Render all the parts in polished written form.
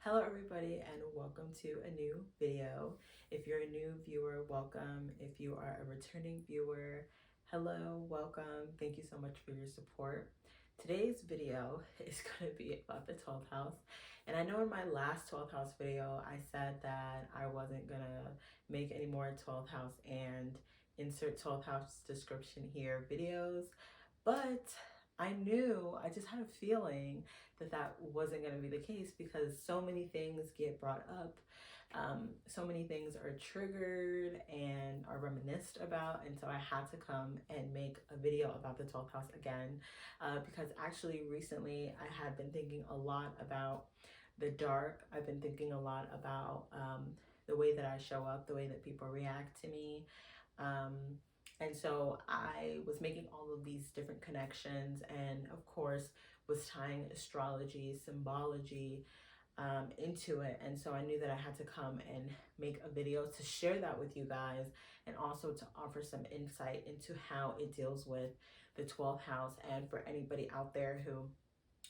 Hello everybody and welcome to a new video. If you're a new viewer, welcome. If you are a returning viewer, hello, welcome. Thank you so much for your support. Today's video is going to be about the 12th house. And I know in my last 12th house video, I said that I wasn't going to make any more 12th house and insert 12th house description here videos, but I just had a feeling that wasn't going to be the case because so many things get brought up. So many things are triggered and are reminisced about. And so I had to come and make a video about the 12th house again because actually recently I had been thinking a lot about the dark. I've been thinking a lot about the way that I show up, the way that people react to me. Um, and so I was making all of these different connections and, of course, was tying astrology, symbology into it. And so I knew that I had to come and make a video to share that with you guys and also to offer some insight into how it deals with the 12th house. And for anybody out there who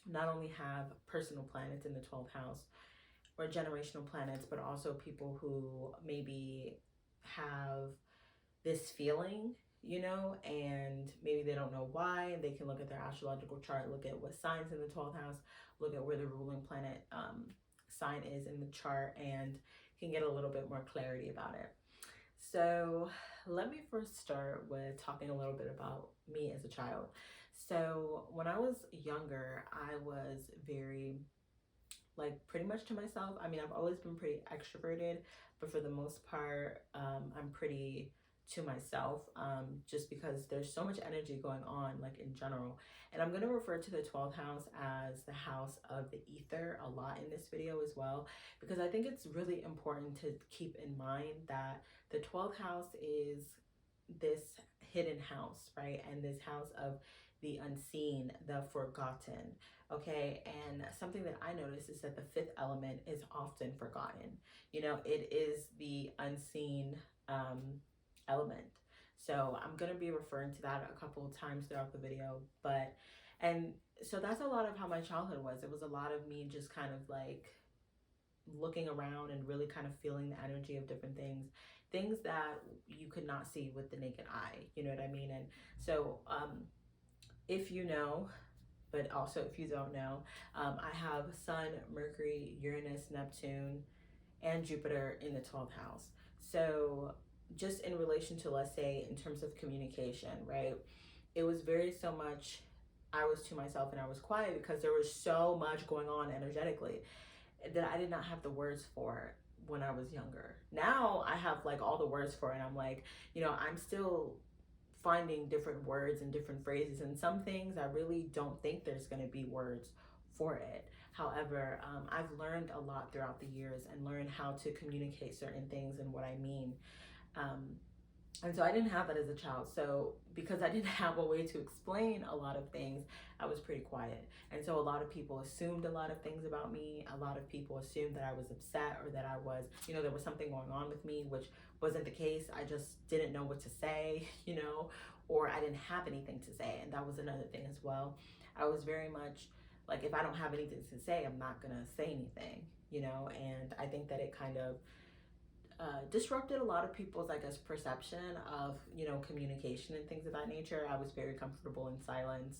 not only have personal planets in the 12th house or generational planets, but also people who maybe have this feeling, and maybe they don't know why, and they can look at their astrological chart, look at what signs in the 12th house, look at where the ruling planet sign is in the chart, and can get a little bit more clarity about it. So let me first start with talking a little bit about me as a child. So when I was younger, I was very pretty much to myself. I mean, I've always been pretty extroverted, but for the most part, I'm pretty to myself, just because there's so much energy going on, like in general. And I'm going to refer to the 12th house as the house of the ether a lot in this video as well, because I think it's really important to keep in mind that the 12th house is this hidden house, right? And this house of the unseen, the forgotten. Okay, and something that I noticed is that the fifth element is often forgotten. It is the unseen element. So I'm going to be referring to that a couple of times throughout the video. And so that's a lot of how my childhood was. It was a lot of me just kind of like looking around and really kind of feeling the energy of different things that you could not see with the naked eye. You know what I mean? And so if you know, but also if you don't know, I have Sun, Mercury, Uranus, Neptune, and Jupiter in the 12th house. So just in relation to, let's say, in terms of communication, right? It was very so much, I was to myself and I was quiet because there was so much going on energetically that I did not have the words for when I was younger. Now I have like all the words for it. And I'm like, I'm still finding different words and different phrases, and some things I really don't think there's going to be words for it. However, I've learned a lot throughout the years and learned how to communicate certain things and what I mean. And so I didn't have that as a child. So because I didn't have a way to explain a lot of things, I was pretty quiet. And so a lot of people assumed a lot of things about me. A lot of people assumed that I was upset or that I was, there was something going on with me, which wasn't the case. I just didn't know what to say, or I didn't have anything to say. And that was another thing as well. I was very much like, if I don't have anything to say, I'm not going to say anything, and I think that it kind of disrupted a lot of people's, I guess, perception of, communication and things of that nature. I was very comfortable in silence.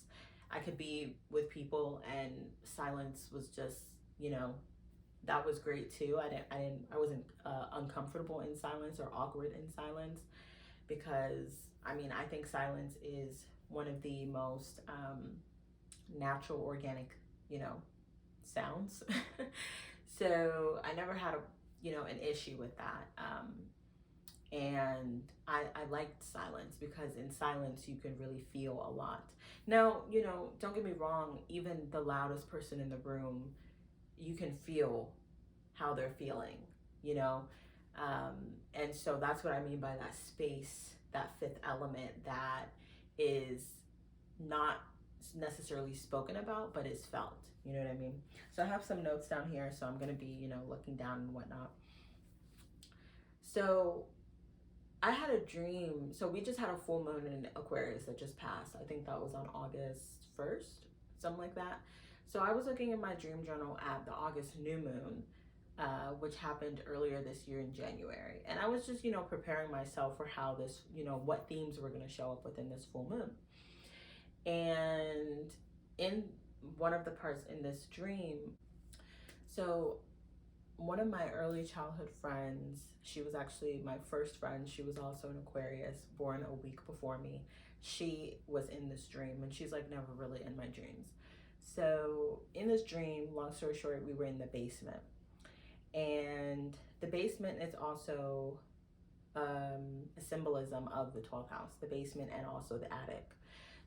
I could be with people and silence was just, that was great too. I wasn't uncomfortable in silence or awkward in silence because, I think silence is one of the most natural, organic, sounds. So I never had an issue with that. And I liked silence because in silence you can really feel a lot. Now, don't get me wrong, even the loudest person in the room, you can feel how they're feeling, you know? And so that's what I mean by that space, that fifth element that is not necessarily spoken about, but is felt. You know what I mean? So I have some notes down here, so I'm gonna be, looking down and whatnot. So I had a dream. So we just had a full moon in Aquarius that just passed. I think that was on August 1st, something like that. So I was looking in my dream journal at the August new moon, which happened earlier this year in January. And I was just, preparing myself for how this, what themes were going to show up within this full moon. And in one of the parts in this dream, so one of my early childhood friends, she was actually my first friend. She was also an Aquarius, born a week before me. She was in this dream, and she's like never really in my dreams. So in this dream, long story short, we were in the basement. And the basement is also a symbolism of the 12th house, the basement and also the attic.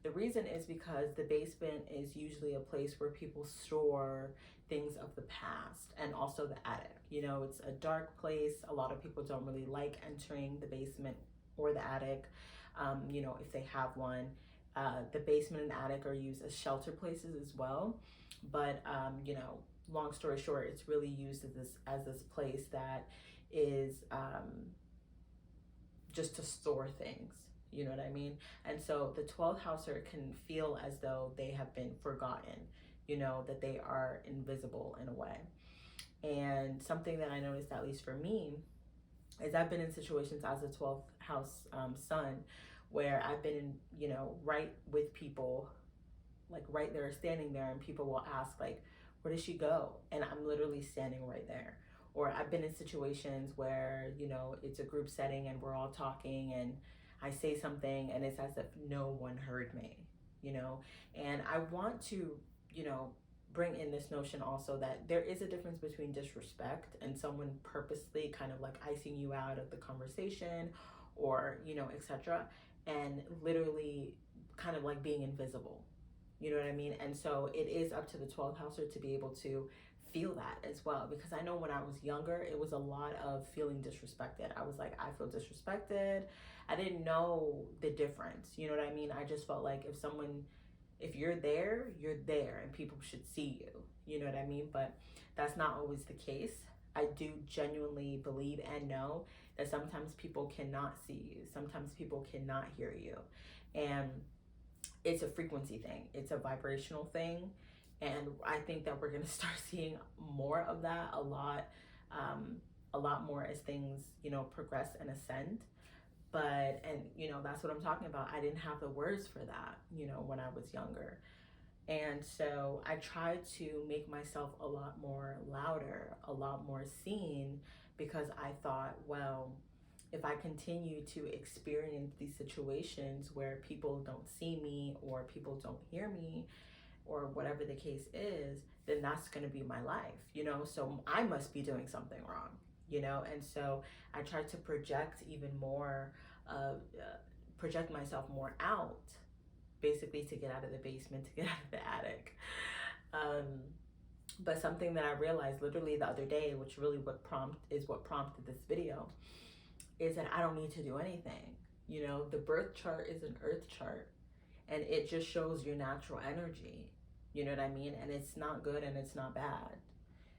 The reason is because the basement is usually a place where people store things of the past, and also the attic. It's a dark place. A lot of people don't really like entering the basement or the attic, if they have one. The basement and the attic are used as shelter places as well. But, long story short, it's really used as this place that is just to store things. You know what I mean? And so the 12th houser can feel as though they have been forgotten, that they are invisible in a way. And something that I noticed, at least for me, is I've been in situations as a 12th house sun where I've been in, right with people, like right there, standing there, and people will ask, like, where did she go? And I'm literally standing right there. Or I've been in situations where, it's a group setting and we're all talking, and I say something and it's as if no one heard me, and I want to, bring in this notion also that there is a difference between disrespect and someone purposely kind of like icing you out of the conversation, or, etc., and literally kind of like being invisible. You know what I mean? And so it is up to the 12th houser to be able to feel that as well. Because I know when I was younger, it was a lot of feeling disrespected. I was like, I feel disrespected. I didn't know the difference. You know what I mean? I just felt like if you're there, you're there, and people should see you. You know what I mean? But that's not always the case. I do genuinely believe and know that sometimes people cannot see you. Sometimes people cannot hear you. And it's a frequency thing. It's a vibrational thing. And I think that we're going to start seeing more of that a lot more as things, progress and ascend. But, and, that's what I'm talking about. I didn't have the words for that, when I was younger. And so I tried to make myself a lot more louder, a lot more seen, because I thought, well, if I continue to experience these situations where people don't see me or people don't hear me or whatever the case is, then that's going to be my life, so I must be doing something wrong, and so I tried to project even more, project myself more out, basically to get out of the basement, to get out of the attic. But something that I realized literally the other day, which really what prompted this video, is that I don't need to do anything. The birth chart is an earth chart, and it just shows your natural energy. You know what I mean? And it's not good and it's not bad.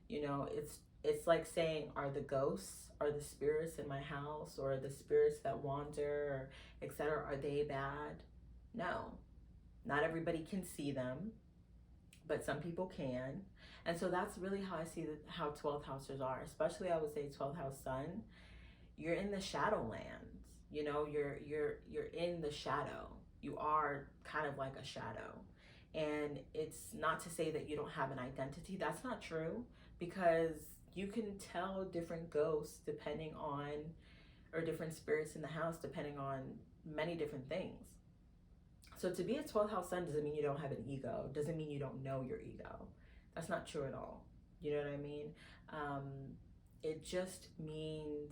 It's like saying, are the ghosts, are the spirits in my house, or the spirits that wander, or etc., are they bad? No. Not everybody can see them, but some people can. And so that's really how I see how 12th housers are, especially I would say 12th house sun. You're in the shadowlands. You're in the shadow. You are kind of like a shadow. And it's not to say that you don't have an identity. That's not true, because you can tell different ghosts depending on, or different spirits in the house depending on many different things. So to be a 12th house sun doesn't mean you don't have an ego. Doesn't mean you don't know your ego. That's not true at all. You know what I mean? It just means,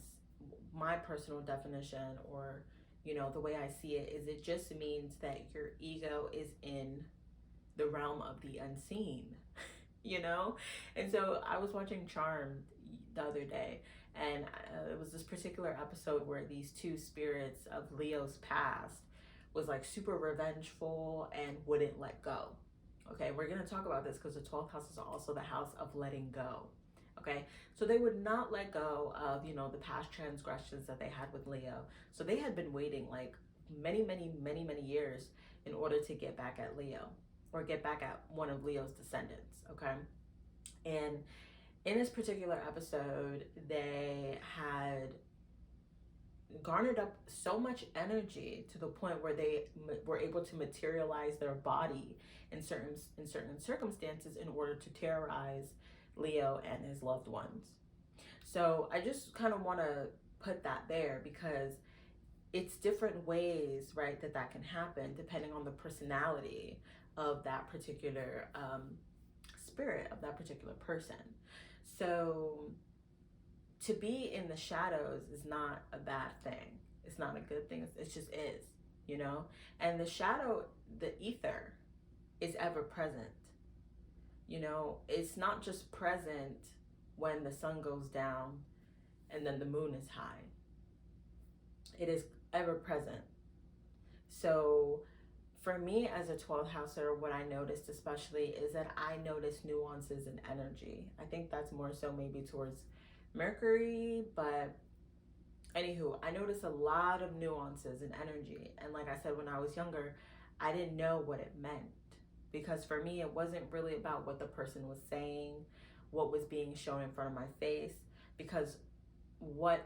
my personal definition, or the way I see it, is it just means that your ego is in the realm of the unseen. And so I was watching Charmed the other day, and it was this particular episode where these two spirits of Leo's past was like super revengeful and wouldn't let go. Okay, we're going to talk about this because the 12th house is also the house of letting go. Okay, so they would not let go of, the past transgressions that they had with Leo. So they had been waiting like many years in order to get back at Leo, or get back at one of Leo's descendants. Okay, and in this particular episode, they had garnered up so much energy to the point where they were able to materialize their body in certain circumstances in order to terrorize Leo and his loved ones. So I just kind of want to put that there because it's different ways, right, that can happen depending on the personality of that particular spirit, of that particular person. So to be in the shadows is not a bad thing. It's not a good thing. It just is, you know? And the shadow, the ether, is ever present. You know, it's not just present when the sun goes down and then the moon is high. It is ever present. So for me as a 12th houser, what I noticed especially is that I notice nuances in energy. I think that's more so maybe towards Mercury, but anywho, I noticed a lot of nuances in energy. And like I said, when I was younger, I didn't know what it meant. Because for me, it wasn't really about what the person was saying, what was being shown in front of my face, because what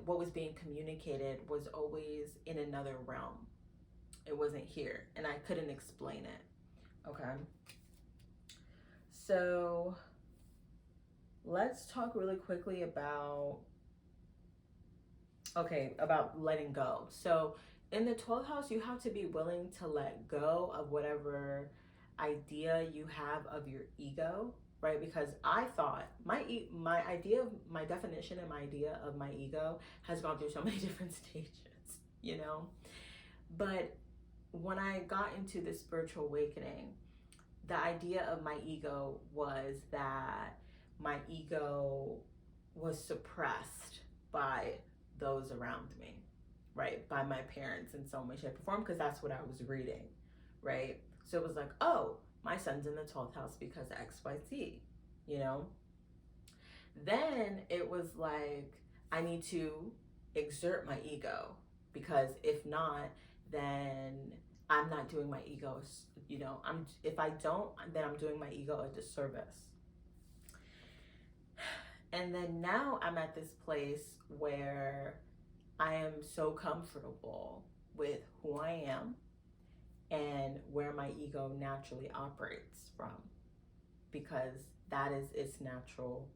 was being communicated was always in another realm. It wasn't here, and I couldn't explain it. Okay. So let's talk really quickly about letting go. So in the 12th house, you have to be willing to let go of whatever idea you have of your ego, right? Because I thought my definition and my idea of my ego has gone through so many different stages, you know? But when I got into this spiritual awakening, the idea of my ego was that my ego was suppressed by those around me, right? By my parents in some way, shape, or form, because that's what I was reading, right? So it was like, oh, my son's in the 12th house because of XYZ, you know? Then it was like, I need to exert my ego, because if not, then I'm not doing my ego, you know, if I don't, then I'm doing my ego a disservice. And then now I'm at this place where I am so comfortable with who I am and where my ego naturally operates from, because that is its natural,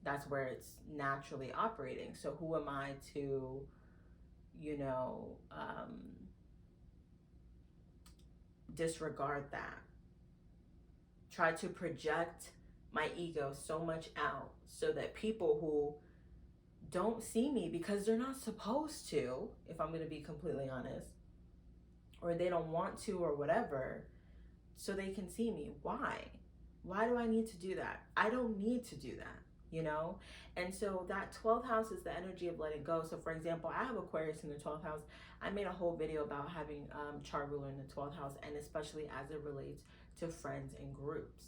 that's where it's naturally operating. So who am I to, you know, disregard that? Try to project my ego so much out so that people who don't see me because they're not supposed to, if I'm going to be completely honest, or they don't want to or whatever, so they can see me. Why do I need to do that? I don't need to do that, you know? And so that 12th house is the energy of letting go. So for example, I have Aquarius in the 12th house. I made a whole video about having chart ruler in the 12th house, and especially as it relates to friends and groups.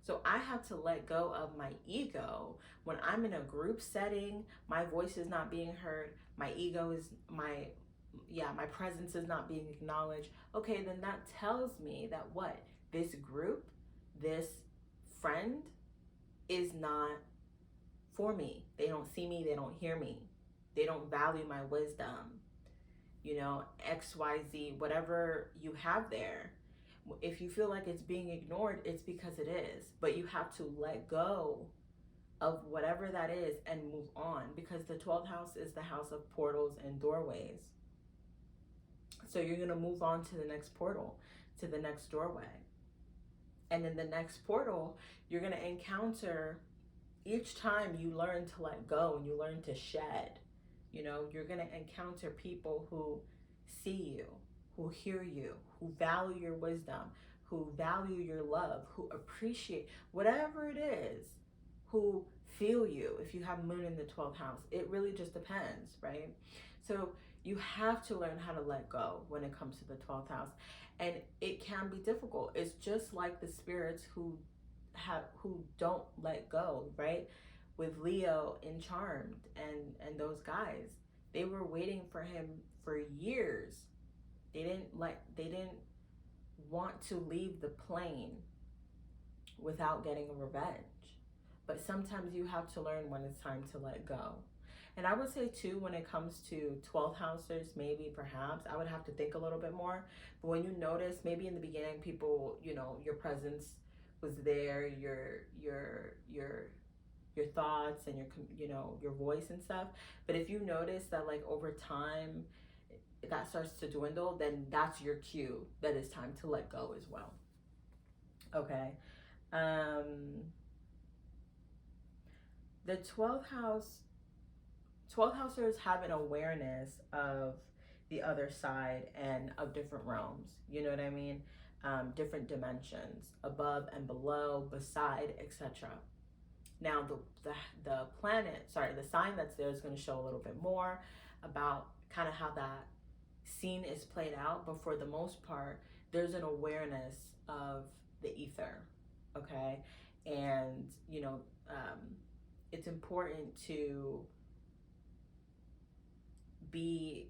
So I have to let go of my ego when I'm in a group setting. My voice is not being heard. My ego is my presence is not being acknowledged. Okay, then that tells me that what? This group, this friend is not for me. They don't see me, they don't hear me. They don't value my wisdom. You know, XYZ, whatever you have there. If you feel like it's being ignored, it's because it is. But you have to let go of whatever that is and move on, because the 12th house is the house of portals and doorways. So you're going to move on to the next portal, to the next doorway. And in the next portal, you're going to encounter, each time you learn to let go and you learn to shed, you know, you're going to encounter people who see you, who hear you, who value your wisdom, who value your love, who appreciate whatever it is, who feel you. If you have moon in the 12th house, it really just depends, right? So you have to learn how to let go when it comes to the 12th house. And it can be difficult. It's just like the spirits who don't let go, right? With Leo in Charmed and those guys. They were waiting for him for years. They didn't want to leave the plane without getting a revenge. but sometimes you have to learn when it's time to let go. And I would say too, when it comes to 12th housers, maybe perhaps I would have to think a little bit more. But when you notice, maybe in the beginning, people, your presence was there, your thoughts and your voice and stuff. But if you notice that like over time that starts to dwindle, then that's your cue that it's time to let go as well. Okay. The 12th housers have an awareness of the other side and of different realms. You know what I mean? Different dimensions, above and below, beside, etc. Now the planet, sorry, the sign that's there is going to show a little bit more about kind of how that scene is played out. But for the most part, there's an awareness of the ether, okay? And it's important to be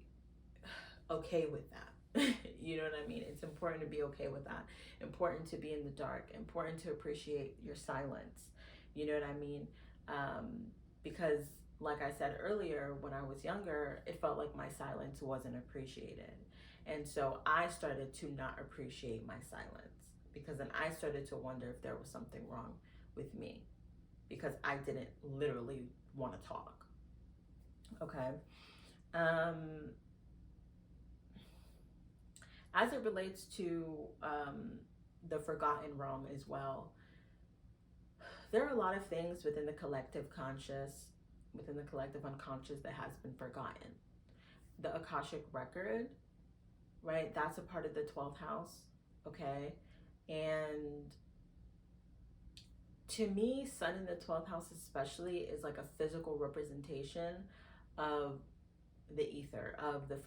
okay with that. You know what I mean? It's important to be okay with that. Important to be in the dark. Important to appreciate your silence. You know what I mean? Because, like I said earlier, when I was younger, it felt like my silence wasn't appreciated. And so I started to not appreciate my silence, because then I started to wonder if there was something wrong with me, because I didn't literally want to talk. Okay. As it relates to the forgotten realm as well, there are a lot of things within the collective conscious, within the collective unconscious, that has been forgotten. The Akashic record, right? That's a part of the 12th house, okay? And to me, Sun in the 12th house especially is like a physical representation of the ether, of the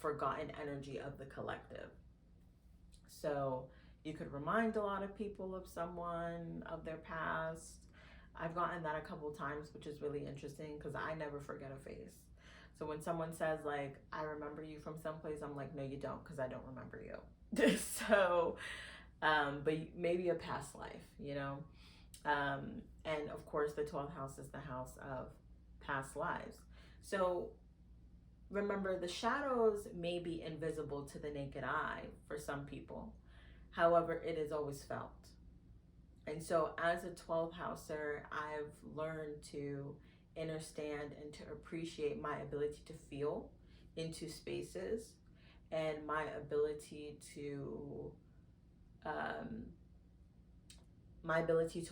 forgotten energy of the collective. So you could remind a lot of people of someone, of their past. I've gotten that a couple times, which is really interesting because I never forget a face. So when someone says like, I remember you from someplace, I'm like, no, you don't, because I don't remember you. So, but maybe a past life, and of course the 12th house is the house of past lives. So remember, the shadows may be invisible to the naked eye for some people. However, it is always felt. And so as a 12 houser, I've learned to understand and to appreciate my ability to feel into spaces, and my ability to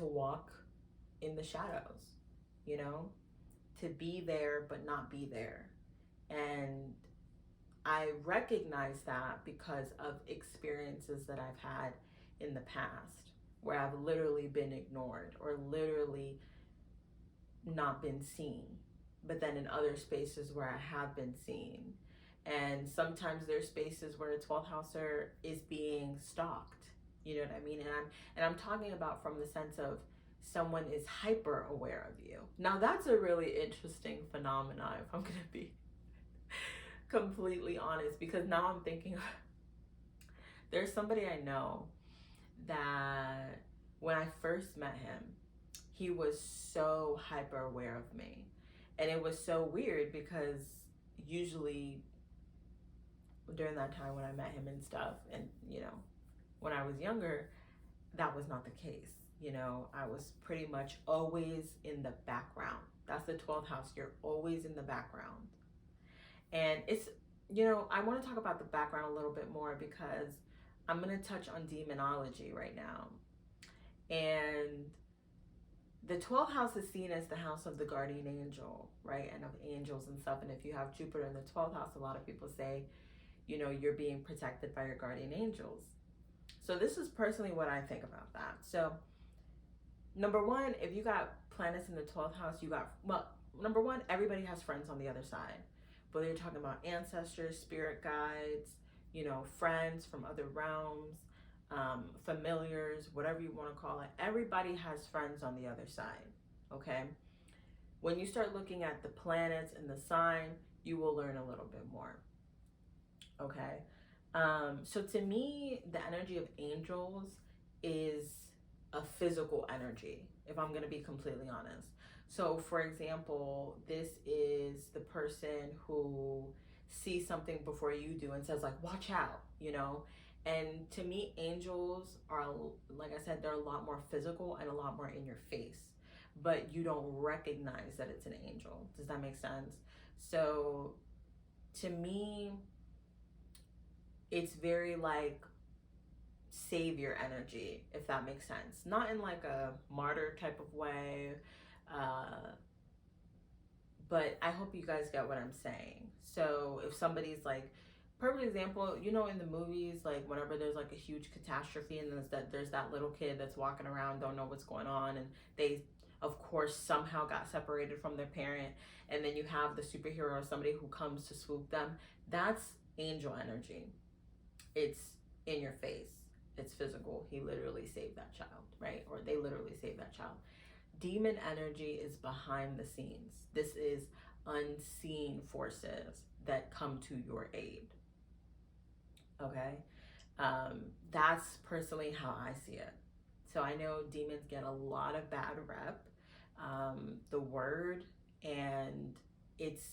walk in the shadows, to be there but not be there. And I recognize that because of experiences that I've had in the past, where I've literally been ignored or literally not been seen, but then in other spaces where I have been seen. And sometimes there's spaces where a 12th houser is being stalked. You know what I mean? And I'm talking about from the sense of someone is hyper aware of you. Now that's a really interesting phenomenon, if I'm gonna be completely honest, because now I'm thinking there's somebody I know that when I first met him, he was so hyper aware of me. And it was so weird because usually during that time when I met him and stuff, and when I was younger, that was not the case. I was pretty much always in the background. That's the 12th house. You're always in the background. And it's, I want to talk about the background a little bit more because I'm going to touch on demonology right now. And the 12th house is seen as the house of the guardian angel, right? And of angels and stuff. And if you have Jupiter in the 12th house, a lot of people say, you're being protected by your guardian angels. So this is personally what I think about that. So number one, if you got planets in the 12th house, number one, everybody has friends on the other side. Whether you're talking about ancestors, spirit guides, friends from other realms, familiars, whatever you want to call it. Everybody has friends on the other side, okay? When you start looking at the planets and the sign, you will learn a little bit more, okay? So to me, the energy of angels is a physical energy. if I'm going to be completely honest. So, for example, this is the person who sees something before you do and says, like, watch out, you know? And to me, angels are, like I said, they're a lot more physical and a lot more in your face, but you don't recognize that it's an angel. Does that make sense? So, to me, it's very like savior energy, if that makes sense. Not in like a martyr type of way, uh, but I hope you guys get what I'm saying. So if somebody's like, perfect example, you know, in the movies, like whenever there's like a huge catastrophe and there's that little kid that's walking around, don't know what's going on, and they of course somehow got separated from their parent, and then you have the superhero or somebody who comes to swoop them. That's angel energy. It's in your face, it's physical. He literally saved that child, right? Or they literally saved that child. Demon energy is behind the scenes. This is unseen forces that come to your aid. Okay? That's personally how I see it. So I know demons get a lot of bad rep. The word, and it's,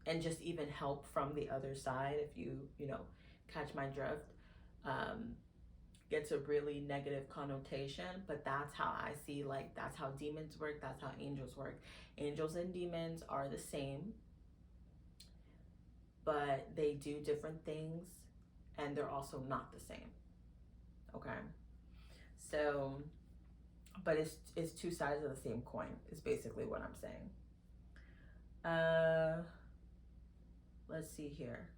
and just even help from the other side, if you know, catch my drift, um, gets a really negative connotation, but that's how I see, like, that's how demons work, that's how angels work. Angels and demons are the same, but they do different things, and they're also not the same. Okay? So, but it's two sides of the same coin, is basically what I'm saying. Let's see here.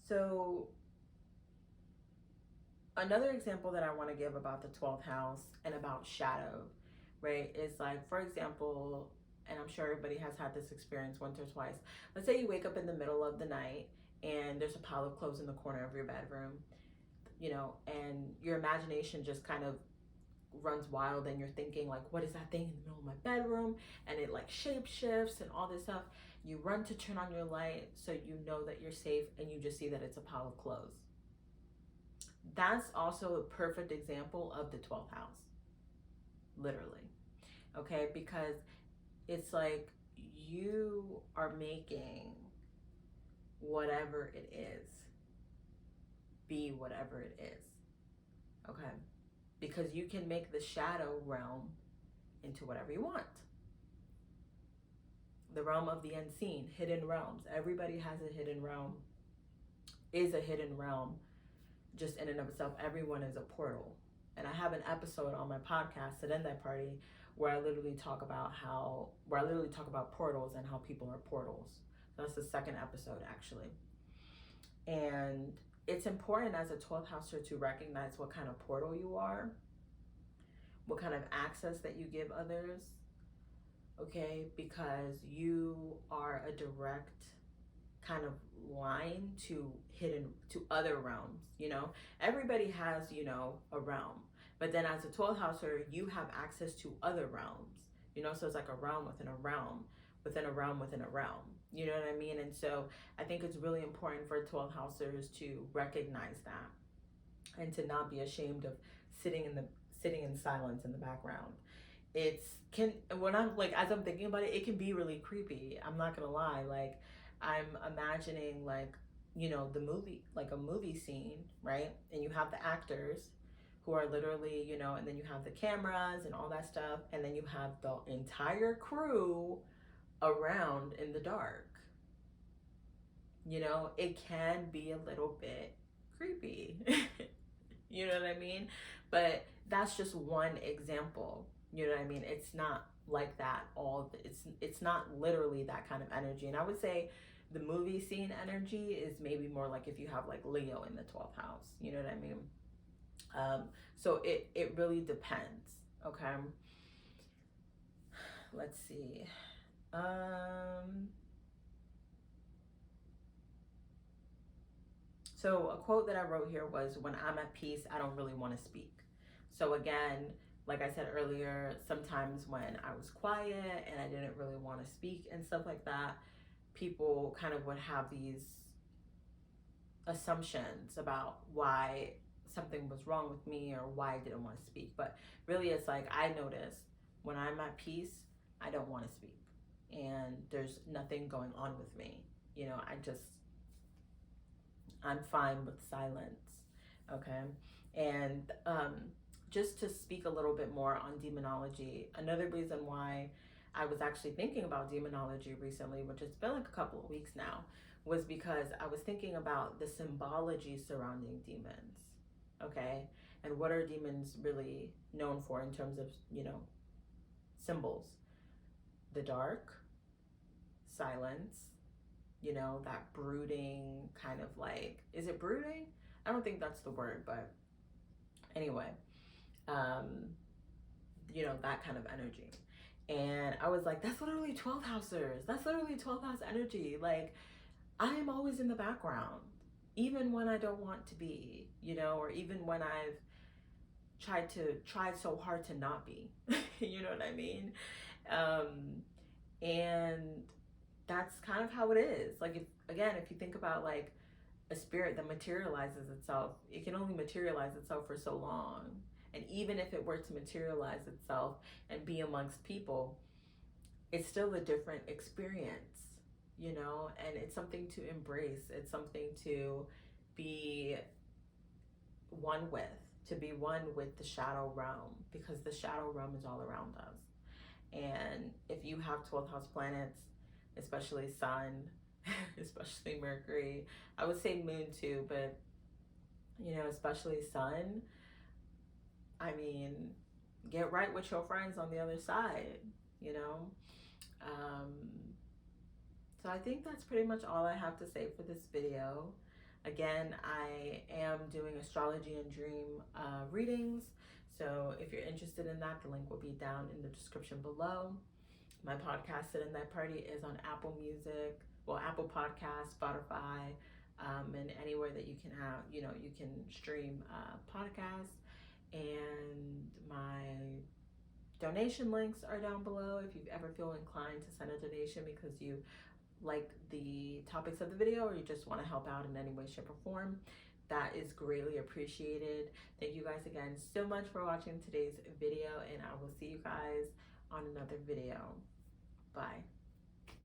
So another example that I want to give about the 12th house and about shadow, right, is like, for example, and I'm sure everybody has had this experience once or twice. Let's say you wake up in the middle of the night and there's a pile of clothes in the corner of your bedroom, you know, and your imagination just kind of runs wild, and you're thinking like, what is that thing in the middle of my bedroom? And it like shape shifts and all this stuff. You run to turn on your light so you know that you're safe, and you just see that it's a pile of clothes. That's also a perfect example of the 12th house, literally. Okay, because it's like you are making whatever it is be whatever it is. Okay, because you can make the shadow realm into whatever you want. The realm of the unseen, hidden realms. Everybody has a hidden realm, is a hidden realm, just in and of itself. Everyone is a portal. And I have an episode on my podcast, Sit in That Party, where I literally talk about portals and how people are portals. So that's the second episode, actually. And it's important as a 12th houser to recognize what kind of portal you are, what kind of access that you give others, okay? Because you are a direct kind of line to other realms, you know? Everybody has, you know, a realm. But then as a 12th houser, you have access to other realms, you know? So it's like a realm within a realm, within a realm within a realm. You know what I mean? And so I think it's really important for 12th housers to recognize that, and to not be ashamed of sitting in silence in the background. When I'm like, as I'm thinking about it, it can be really creepy. I'm not gonna lie. Like, I'm imagining, like, you know, the movie, like a movie scene, right? And you have the actors who are literally, you know, and then you have the cameras and all that stuff, and then you have the entire crew around in the dark. You know, it can be a little bit creepy. You know what I mean? But that's just one example. You know what I mean? It's not like that it's not literally that kind of energy. And I would say the movie scene energy is maybe more like if you have like Leo in the 12th house. You know what I mean? So it really depends. Okay. Let's see. So a quote that I wrote here was, when I'm at peace, I don't really want to speak. So again, like I said earlier, sometimes when I was quiet and I didn't really want to speak and stuff like that, people kind of would have these assumptions about why something was wrong with me or why I didn't want to speak. But really, it's like I noticed when I'm at peace, I don't want to speak. And there's nothing going on with me. You know, I'm fine with silence. Okay. And just to speak a little bit more on demonology, another reason why I was actually thinking about demonology recently, which has been like a couple of weeks now, was because I was thinking about the symbology surrounding demons. Okay. And what are demons really known for in terms of, you know, symbols? The dark, silence, you know, that brooding kind of like, is it brooding? I don't think that's the word, but anyway, um, you know, that kind of energy. And I was like, that's literally 12 housers. That's literally 12 house energy. Like, I am always in the background, even when I don't want to be, you know, or even when I've tried so hard to not be. You know what I mean? And that's kind of how it is. Like, if you think about like a spirit that materializes itself, it can only materialize itself for so long. And even if it were to materialize itself and be amongst people, it's still a different experience, you know, and it's something to embrace. It's something to be one with, to be one with the shadow realm, because the shadow realm is all around us. And if you have 12th house planets, especially Sun, especially Mercury, I would say Moon too, but you know, especially Sun, I mean, get right with your friends on the other side, you know? Um, so I think that's pretty much all I have to say for this video. Again, I am doing astrology and dream readings. So if you're interested in that, the link will be down in the description below. My podcast, Sit in That Party, is on Apple Music, well, Apple Podcasts, Spotify, and anywhere that you can have, you know, you can stream podcasts. And my donation links are down below if you ever feel inclined to send a donation because you like the topics of the video or you just want to help out in any way, shape, or form. That is greatly appreciated. Thank you guys again so much for watching today's video, and I will see you guys on another video. Bye.